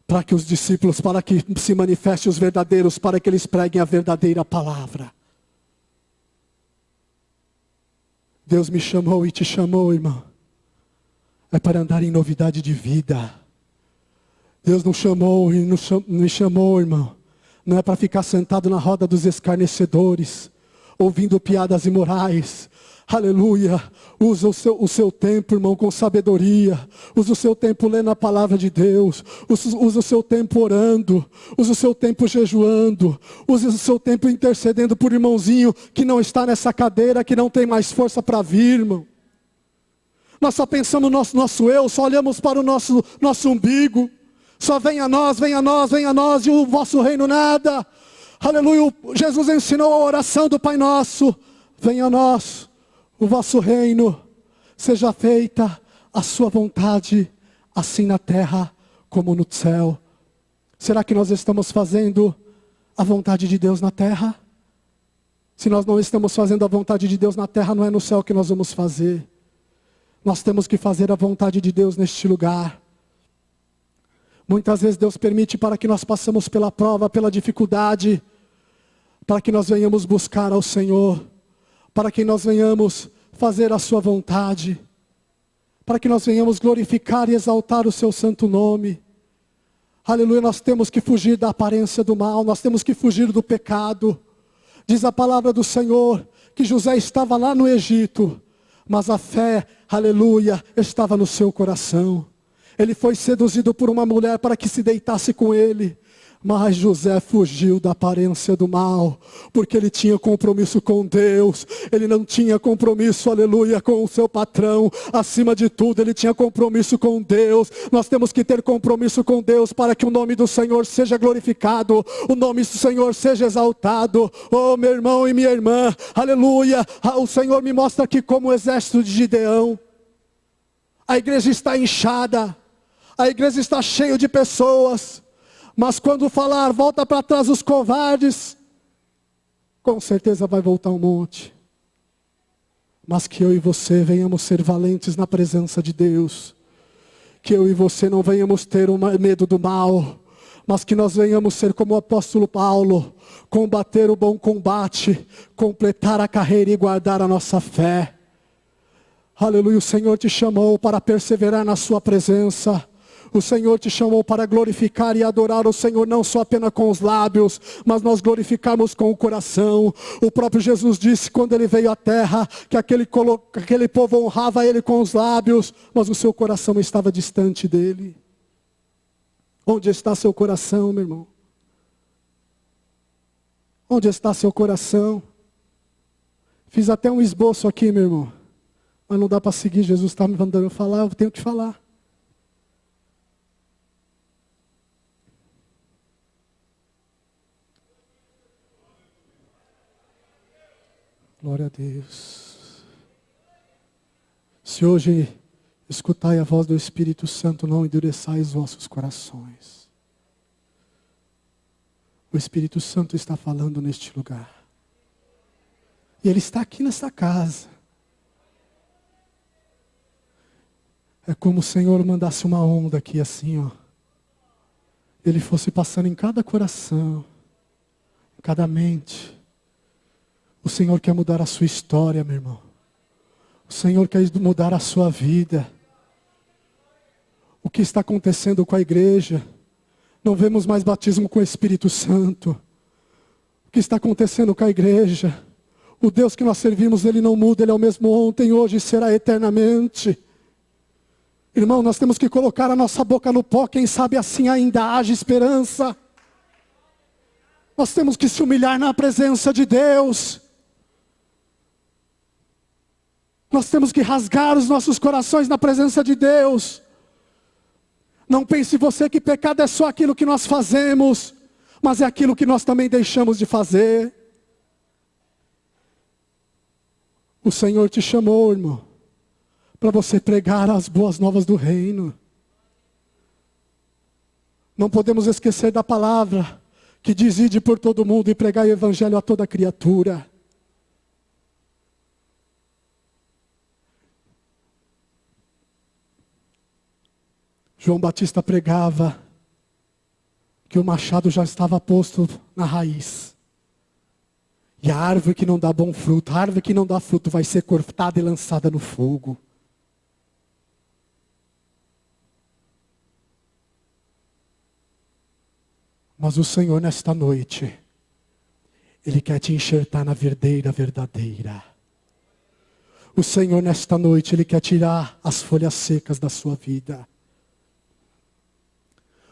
para que os discípulos, para que se manifestem os verdadeiros, para que eles preguem a verdadeira palavra. Deus me chamou e te chamou, irmão, é para andar em novidade de vida. Deus nos chamou e me chamou, irmão, não é para ficar sentado na roda dos escarnecedores, ouvindo piadas imorais. Aleluia. Usa o seu tempo, irmão, com sabedoria. Usa o seu tempo lendo a palavra de Deus. Usa o seu tempo orando. Usa o seu tempo jejuando. Usa o seu tempo intercedendo por irmãozinho que não está nessa cadeira, que não tem mais força para vir, irmão. Nós só pensamos no nosso eu, só olhamos para o nosso umbigo. Só venha a nós, venha a nós, venha a nós, e o vosso reino nada. Aleluia, Jesus ensinou a oração do Pai Nosso. Venha a nós, o vosso reino, seja feita a sua vontade, assim na terra como no céu. Será que nós estamos fazendo a vontade de Deus na terra? Se nós não estamos fazendo a vontade de Deus na terra, não é no céu que nós vamos fazer. Nós temos que fazer a vontade de Deus neste lugar. Muitas vezes Deus permite para que nós passemos pela prova, pela dificuldade, para que nós venhamos buscar ao Senhor, para que nós venhamos fazer a sua vontade, para que nós venhamos glorificar e exaltar o seu santo nome. Aleluia, nós temos que fugir da aparência do mal, nós temos que fugir do pecado. Diz a palavra do Senhor que José estava lá no Egito, mas a fé, aleluia, estava no seu coração. Ele foi seduzido por uma mulher para que se deitasse com ele. Mas José fugiu da aparência do mal, porque ele tinha compromisso com Deus. Ele não tinha compromisso, aleluia, com o seu patrão. Acima de tudo, ele tinha compromisso com Deus. Nós temos que ter compromisso com Deus para que o nome do Senhor seja glorificado, o nome do Senhor seja exaltado. Oh, meu irmão e minha irmã, aleluia. O Senhor me mostra aqui como o exército de Gideão. A igreja está inchada, a igreja está cheia de pessoas. Mas quando falar, volta para trás os covardes, com certeza vai voltar um monte. Mas que eu e você venhamos ser valentes na presença de Deus. Que eu e você não venhamos ter medo do mal, mas que nós venhamos ser como o apóstolo Paulo, combater o bom combate, completar a carreira e guardar a nossa fé. Aleluia, o Senhor te chamou para perseverar na sua presença. O Senhor te chamou para glorificar e adorar o Senhor, não só apenas com os lábios, mas nós glorificarmos com o coração. O próprio Jesus disse quando ele veio à terra, que aquele povo honrava ele com os lábios, mas o seu coração estava distante dele. Onde está seu coração, meu irmão? Onde está seu coração? Fiz até um esboço aqui, meu irmão, mas não dá para seguir, Jesus está me mandando falar, eu tenho que falar. Glória a Deus. Se hoje escutai a voz do Espírito Santo, não endureçais os vossos corações. O Espírito Santo está falando neste lugar. E Ele está aqui nessa casa. É como o Senhor mandasse uma onda aqui assim, ó. Ele fosse passando em cada coração, em cada mente. O Senhor quer mudar a sua história, meu irmão. O Senhor quer mudar a sua vida. O que está acontecendo com a igreja? Não vemos mais batismo com o Espírito Santo. O que está acontecendo com a igreja? O Deus que nós servimos, Ele não muda, Ele é o mesmo ontem, hoje e será eternamente. Irmão, nós temos que colocar a nossa boca no pó, quem sabe assim ainda haja esperança. Nós temos que se humilhar na presença de Deus. Nós temos que rasgar os nossos corações na presença de Deus. Não pense você que pecado é só aquilo que nós fazemos, mas é aquilo que nós também deixamos de fazer. O Senhor te chamou, irmão, para você pregar as boas novas do reino. Não podemos esquecer da palavra que diz: ide por todo mundo e pregai o evangelho a toda criatura. João Batista pregava que o machado já estava posto na raiz. E a árvore que não dá bom fruto, a árvore que não dá fruto vai ser cortada e lançada no fogo. Mas o Senhor nesta noite, Ele quer te enxertar na videira verdadeira. O Senhor nesta noite, Ele quer tirar as folhas secas da sua vida.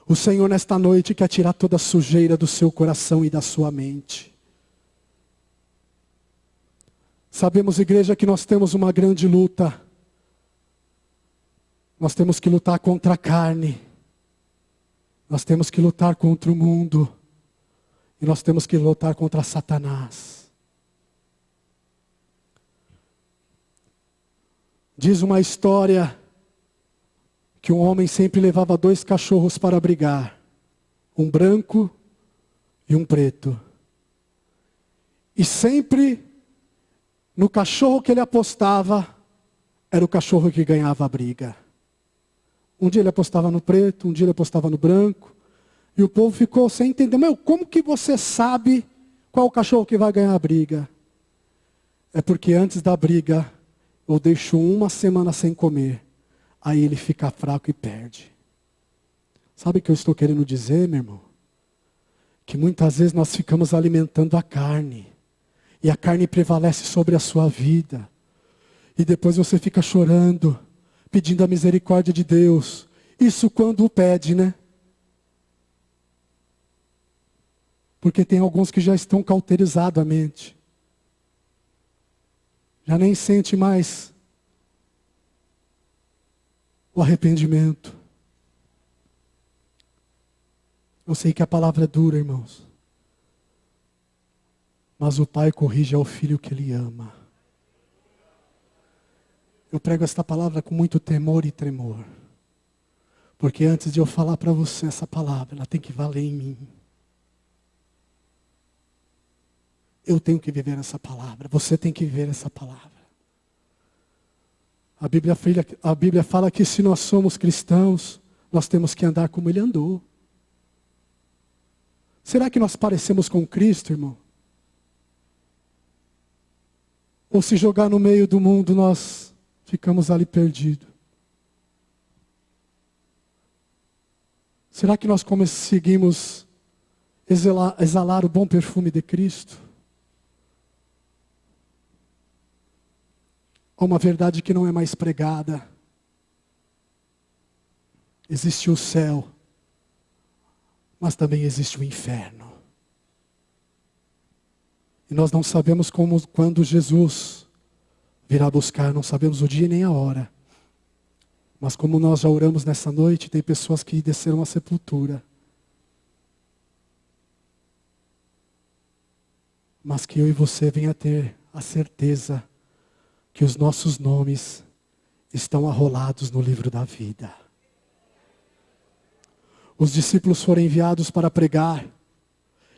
O Senhor nesta noite quer tirar toda a sujeira do seu coração e da sua mente. Sabemos, igreja, que nós temos uma grande luta. Nós temos que lutar contra a carne. Nós temos que lutar contra o mundo. E nós temos que lutar contra Satanás. Diz uma história que um homem sempre levava 2 cachorros para brigar. Um branco e um preto. E sempre, no cachorro que ele apostava, era o cachorro que ganhava a briga. Um dia ele apostava no preto, um dia ele apostava no branco. E o povo ficou sem entender. Mas como que você sabe qual o cachorro que vai ganhar a briga? É porque antes da briga, eu deixo 1 semana sem comer. Aí ele fica fraco e perde. Sabe o que eu estou querendo dizer, meu irmão? Que muitas vezes nós ficamos alimentando a carne. E a carne prevalece sobre a sua vida. E depois você fica chorando, pedindo a misericórdia de Deus. Isso quando o pede, né? Porque tem alguns que já estão cauterizados a mente. Já nem sente mais o arrependimento. Eu sei que a palavra é dura, irmãos. Mas o pai corrige ao filho que ele ama. Eu prego esta palavra com muito temor e tremor. Porque antes de eu falar para você essa palavra, ela tem que valer em mim. Eu tenho que viver essa palavra. Você tem que viver essa palavra. A Bíblia fala que se nós somos cristãos, nós temos que andar como Ele andou. Será que nós parecemos com Cristo, irmão? Ou se jogar no meio do mundo, nós ficamos ali perdidos? Será que nós conseguimos exalar o bom perfume de Cristo? Há uma verdade que não é mais pregada. Existe o céu, mas também existe o inferno. E nós não sabemos quando Jesus virá buscar, não sabemos o dia nem a hora. Mas como nós já oramos nessa noite, tem pessoas que desceram à sepultura. Mas que eu e você venha ter a certeza que os nossos nomes estão arrolados no livro da vida. Os discípulos foram enviados para pregar.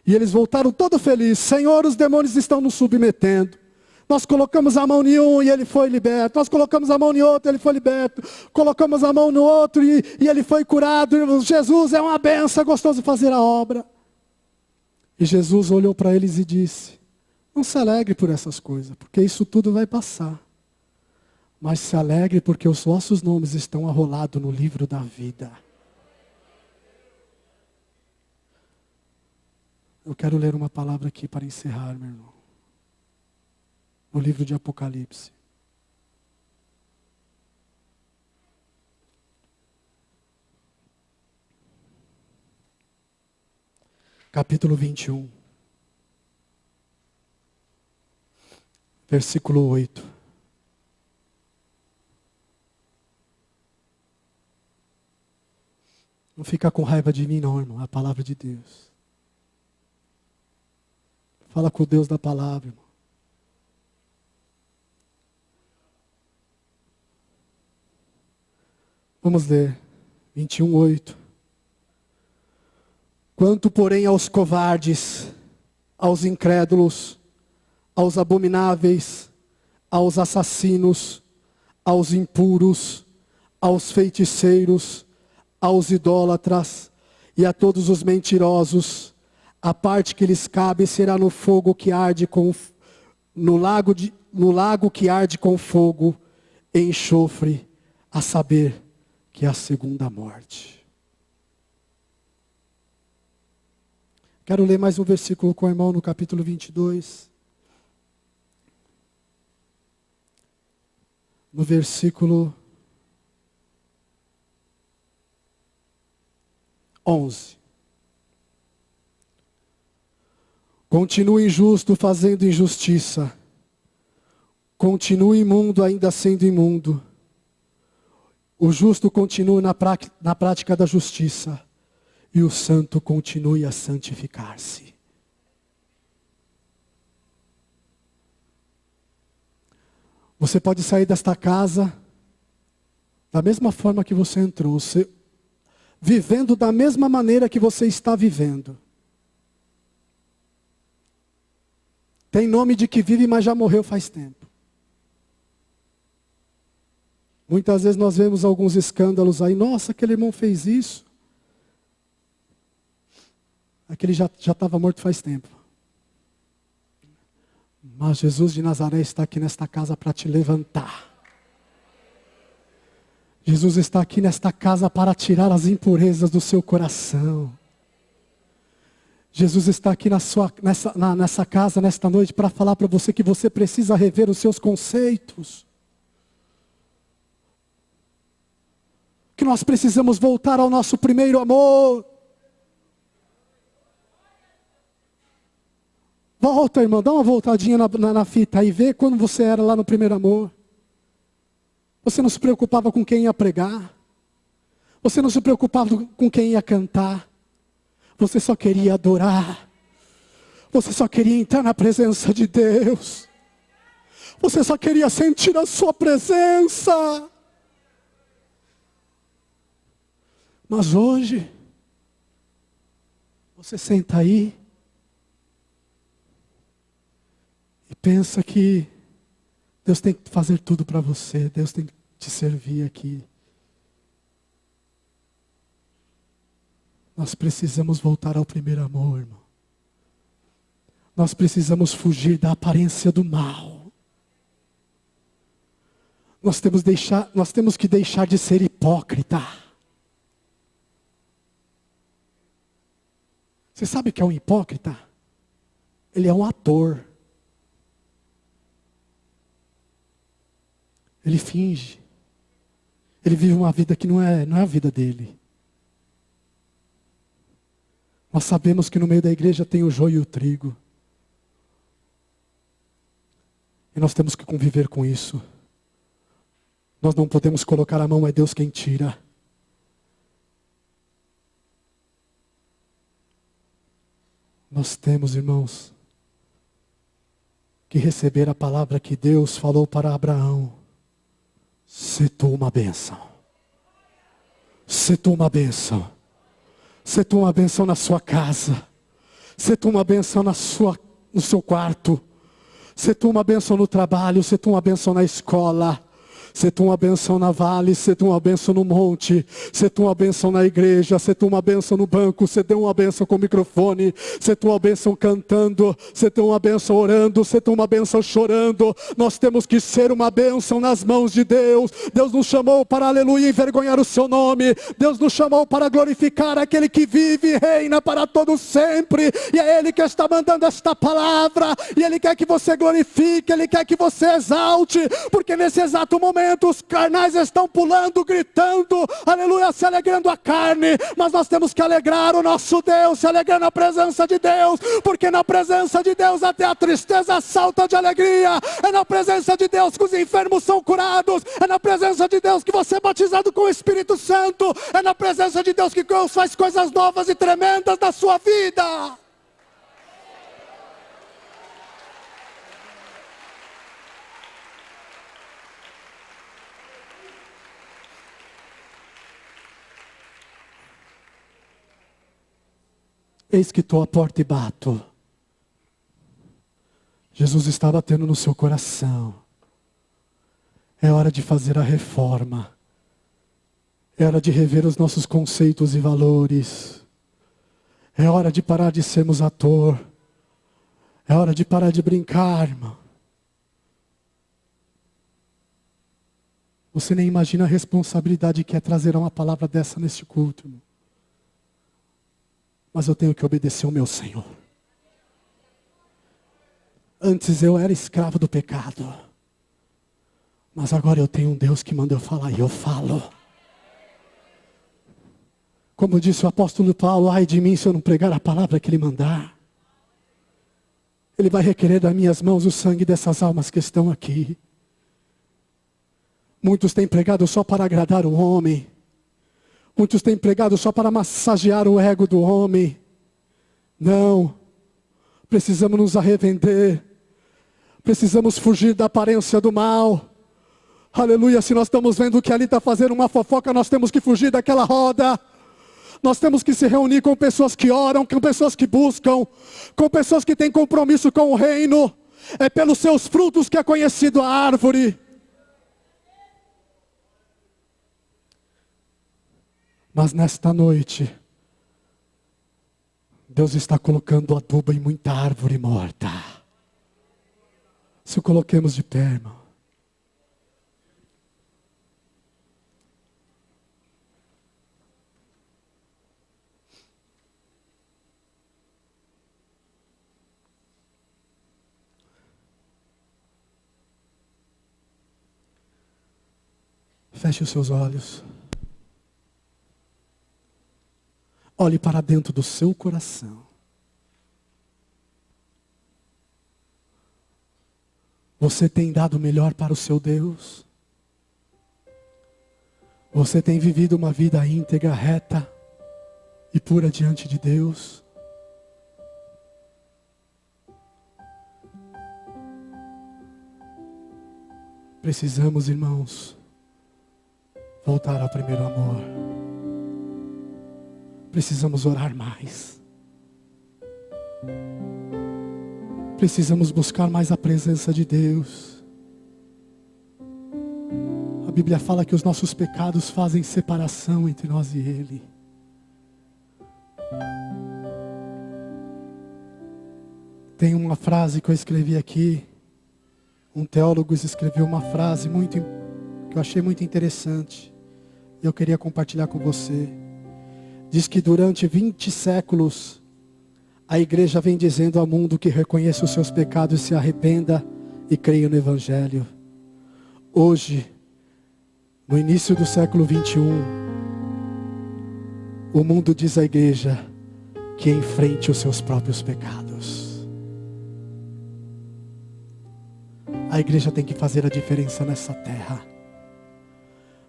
E eles voltaram todos felizes. Senhor, os demônios estão nos submetendo. Nós colocamos a mão em um e ele foi liberto. Nós colocamos a mão em outro e ele foi liberto. Colocamos a mão no outro e ele foi curado. Irmãos, Jesus é uma benção, é gostoso fazer a obra. E Jesus olhou para eles e disse: não se alegre por essas coisas, porque isso tudo vai passar. Mas se alegre porque os vossos nomes estão arrolados no livro da vida. Eu quero ler uma palavra aqui para encerrar, meu irmão. No livro de Apocalipse. Capítulo 21. Versículo 8. Não fica com raiva de mim não, irmão. É a palavra de Deus. Fala com o Deus da palavra, irmão. Vamos ler. 21:8. Quanto, porém, aos covardes, aos incrédulos, aos abomináveis, aos assassinos, aos impuros, aos feiticeiros, aos idólatras e a todos os mentirosos, a parte que lhes cabe será no fogo que arde no lago que arde com fogo e enxofre, a saber, que é a segunda morte. Quero ler mais um versículo com o irmão no capítulo 22. No versículo 11. Continue injusto fazendo injustiça. Continue imundo ainda sendo imundo. O justo continue na prática da justiça, e o santo continue a santificar-se. Você pode sair desta casa da mesma forma que você entrou, vivendo da mesma maneira que você está vivendo. Tem nome de que vive, mas já morreu faz tempo. Muitas vezes nós vemos alguns escândalos aí. Nossa, aquele irmão fez isso. Aquele já estava morto faz tempo. Mas Jesus de Nazaré está aqui nesta casa para te levantar. Jesus está aqui nesta casa para tirar as impurezas do seu coração. Jesus está aqui nessa casa, nesta noite, para falar para você que você precisa rever os seus conceitos. Que nós precisamos voltar ao nosso primeiro amor. Volta, irmão, dá uma voltadinha na fita aí, vê quando você era lá no primeiro amor. Você não se preocupava com quem ia pregar. Você não se preocupava com quem ia cantar. Você só queria adorar. Você só queria entrar na presença de Deus. Você só queria sentir a sua presença. Mas hoje, você senta aí e pensa que Deus tem que fazer tudo para você, Deus tem que te servir aqui. Nós precisamos voltar ao primeiro amor, irmão. Nós precisamos fugir da aparência do mal. Nós temos que deixar de ser hipócrita. Você sabe o que é um hipócrita? Ele é um ator. Ele finge. Ele vive uma vida que não é a vida dele. Nós sabemos que no meio da igreja tem o joio e o trigo. E nós temos que conviver com isso. Nós não podemos colocar a mão, é Deus quem tira. Nós temos, irmãos, que receber a palavra que Deus falou para Abraão. Se tu uma bênção. Se tu uma bênção. Se tu uma bênção na sua casa. Se tu uma bênção no seu quarto. Se tu uma bênção no trabalho. Se tu uma bênção na escola. Se tu uma bênção na vale, se tu uma bênção no monte, se tu uma bênção na igreja, se tu uma bênção no banco, se tu uma bênção com o microfone, se tu uma bênção cantando, se tu uma bênção orando, se tu uma bênção chorando. Nós temos que ser uma bênção nas mãos de Deus. Deus nos chamou para, aleluia, envergonhar o seu nome. Deus nos chamou para glorificar aquele que vive e reina para todo sempre. E é Ele que está mandando esta palavra. E Ele quer que você glorifique, Ele quer que você exalte, porque nesse exato momento os carnais estão pulando, gritando, aleluia, se alegrando a carne, mas nós temos que alegrar o nosso Deus, se alegrar na presença de Deus, porque na presença de Deus até a tristeza salta de alegria. É na presença de Deus que os enfermos são curados, é na presença de Deus que você é batizado com o Espírito Santo, é na presença de Deus que Deus faz coisas novas e tremendas na sua vida. Eis que estou à porta e bato. Jesus está batendo no seu coração. É hora de fazer a reforma. É hora de rever os nossos conceitos e valores. É hora de parar de sermos ator. É hora de parar de brincar, irmão. Você nem imagina a responsabilidade que é trazer uma palavra dessa neste culto, irmão. Mas eu tenho que obedecer ao meu Senhor. Antes eu era escravo do pecado. Mas agora eu tenho um Deus que manda eu falar e eu falo. Como disse o apóstolo Paulo, ai de mim se eu não pregar a palavra que Ele mandar. Ele vai requerer das minhas mãos o sangue dessas almas que estão aqui. Muitos têm pregado só para agradar o homem. Muitos têm pregado só para massagear o ego do homem. Não. Precisamos nos arrepender. Precisamos fugir da aparência do mal. Aleluia, se nós estamos vendo que ali está fazendo uma fofoca, nós temos que fugir daquela roda. Nós temos que se reunir com pessoas que oram, com pessoas que buscam, com pessoas que têm compromisso com o reino. É pelos seus frutos que é conhecido a árvore. Mas nesta noite, Deus está colocando adubo em muita árvore morta. Se o coloquemos de pé, irmão. Feche os seus olhos. Olhe para dentro do seu coração. Você tem dado o melhor para o seu Deus? Você tem vivido uma vida íntegra, reta e pura diante de Deus? Precisamos, irmãos, voltar ao primeiro amor. Precisamos orar mais. Precisamos buscar mais a presença de Deus. A Bíblia fala que os nossos pecados fazem separação entre nós e Ele. Tem uma frase que eu escrevi aqui. Um teólogo escreveu uma frase que eu achei muito interessante. E eu queria compartilhar com você. Diz que durante 20 séculos, a igreja vem dizendo ao mundo que reconheça os seus pecados, se arrependa e creia no Evangelho. Hoje, no início do século 21, o mundo diz à igreja que enfrente os seus próprios pecados. A igreja tem que fazer a diferença nessa terra.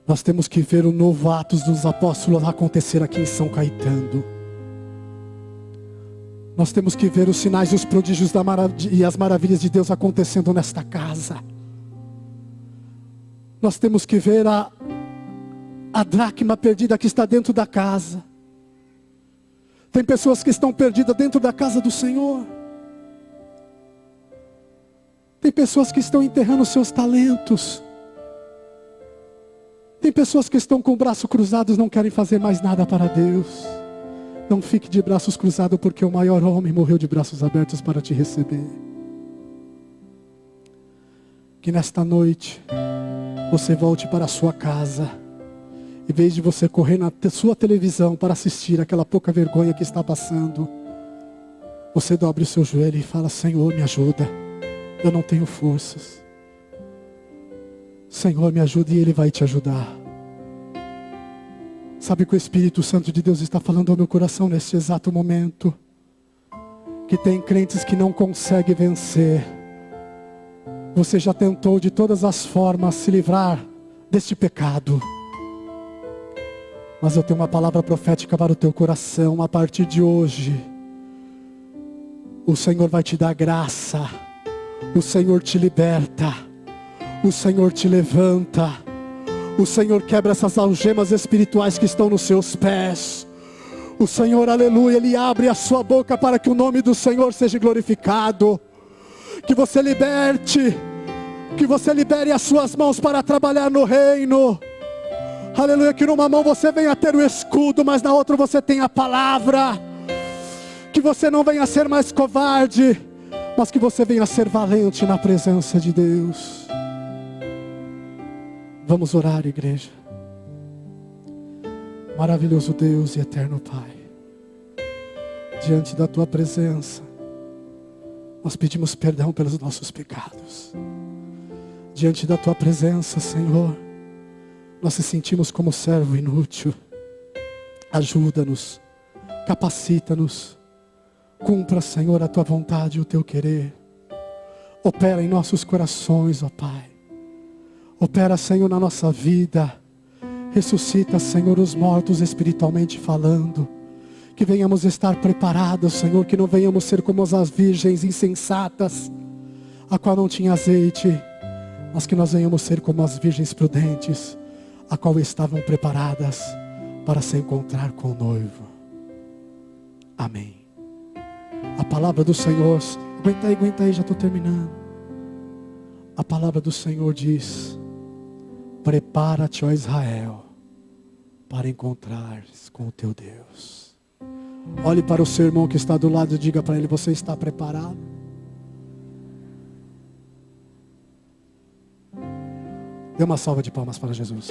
Nós temos que ver o novo Atos dos Apóstolos acontecer aqui em São Caetano. Nós temos que ver os sinais e os prodígios e as maravilhas de Deus acontecendo nesta casa. Nós temos que ver a dracma perdida que está dentro da casa. Tem pessoas que estão perdidas dentro da casa do Senhor. Tem pessoas que estão enterrando seus talentos. Tem pessoas que estão com o braço cruzado e não querem fazer mais nada para Deus. Não fique de braços cruzados, porque o maior homem morreu de braços abertos para te receber. Que nesta noite você volte para a sua casa. Em vez de você correr na sua televisão para assistir aquela pouca vergonha que está passando, você dobre o seu joelho e fala: Senhor, me ajuda. Eu não tenho forças. Senhor, me ajude, e Ele vai te ajudar. Sabe que o Espírito Santo de Deus está falando ao meu coração neste exato momento? Que tem crentes que não conseguem vencer. Você já tentou de todas as formas se livrar deste pecado. Mas eu tenho uma palavra profética para o teu coração. A partir de hoje, o Senhor vai te dar graça. O Senhor te liberta. O Senhor te levanta. O Senhor quebra essas algemas espirituais que estão nos seus pés. O Senhor, aleluia, Ele abre a sua boca para que o nome do Senhor seja glorificado. Que você liberte. Que você libere as suas mãos para trabalhar no reino. Aleluia, que numa mão você venha ter o escudo, mas na outra você tem a palavra. Que você não venha ser mais covarde, mas que você venha ser valente na presença de Deus. Vamos orar, igreja. Maravilhoso Deus e eterno Pai, diante da Tua presença, nós pedimos perdão pelos nossos pecados. Diante da Tua presença, Senhor, nós se sentimos como servo inútil. Ajuda-nos, capacita-nos, cumpra, Senhor, a Tua vontade e o Teu querer. Opera em nossos corações, ó Pai. Opera, Senhor, na nossa vida. Ressuscita, Senhor, os mortos espiritualmente falando. Que venhamos estar preparados, Senhor, que não venhamos ser como as virgens insensatas, a qual não tinha azeite, mas que nós venhamos ser como as virgens prudentes, a qual estavam preparadas para se encontrar com o noivo. Amém. A palavra do Senhor, aguenta aí, já estou terminando. A palavra do Senhor diz: prepara-te, ó Israel, para encontrares com o teu Deus. Olhe para o seu irmão que está do lado e diga para ele: você está preparado? Dê uma salva de palmas para Jesus.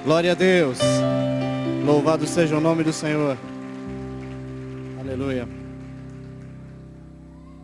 Glória a Deus. Louvado seja o nome do Senhor. Aleluia.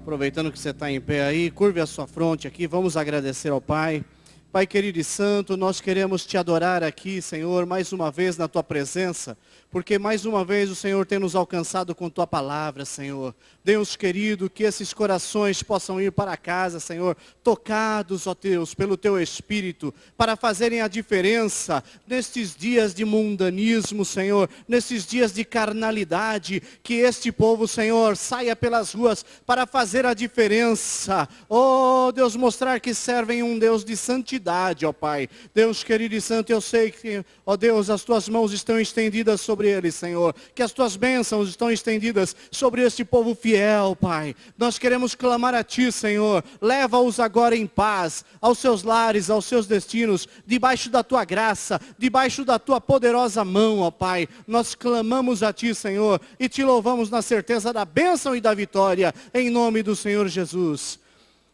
Aproveitando que você está em pé aí, curve a sua fronte aqui, vamos agradecer ao Pai. Pai querido e santo, nós queremos te adorar aqui, Senhor, mais uma vez na tua presença, porque mais uma vez o Senhor tem nos alcançado com tua palavra, Senhor. Deus querido, que esses corações possam ir para casa, Senhor, tocados, ó Deus, pelo teu Espírito, para fazerem a diferença nestes dias de mundanismo, Senhor, nesses dias de carnalidade, que este povo, Senhor, saia pelas ruas para fazer a diferença. Oh, Deus, mostrar que servem um Deus de santidade, ó Pai. Deus querido e santo, eu sei que, ó Deus, as tuas mãos estão estendidas sobre eles, Senhor, que as tuas bênçãos estão estendidas sobre este povo fiel, Pai. Nós queremos clamar a ti, Senhor, leva-os agora em paz, aos seus lares, aos seus destinos, debaixo da tua graça, debaixo da tua poderosa mão, ó Pai. Nós clamamos a ti, Senhor, e te louvamos na certeza da bênção e da vitória, em nome do Senhor Jesus.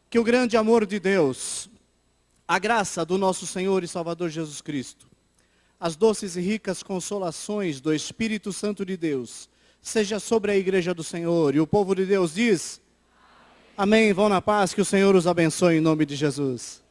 Que o grande amor de Deus, a graça do nosso Senhor e Salvador Jesus Cristo, as doces e ricas consolações do Espírito Santo de Deus, seja sobre a igreja do Senhor. E o povo de Deus diz: amém. Vão na paz, que o Senhor os abençoe em nome de Jesus.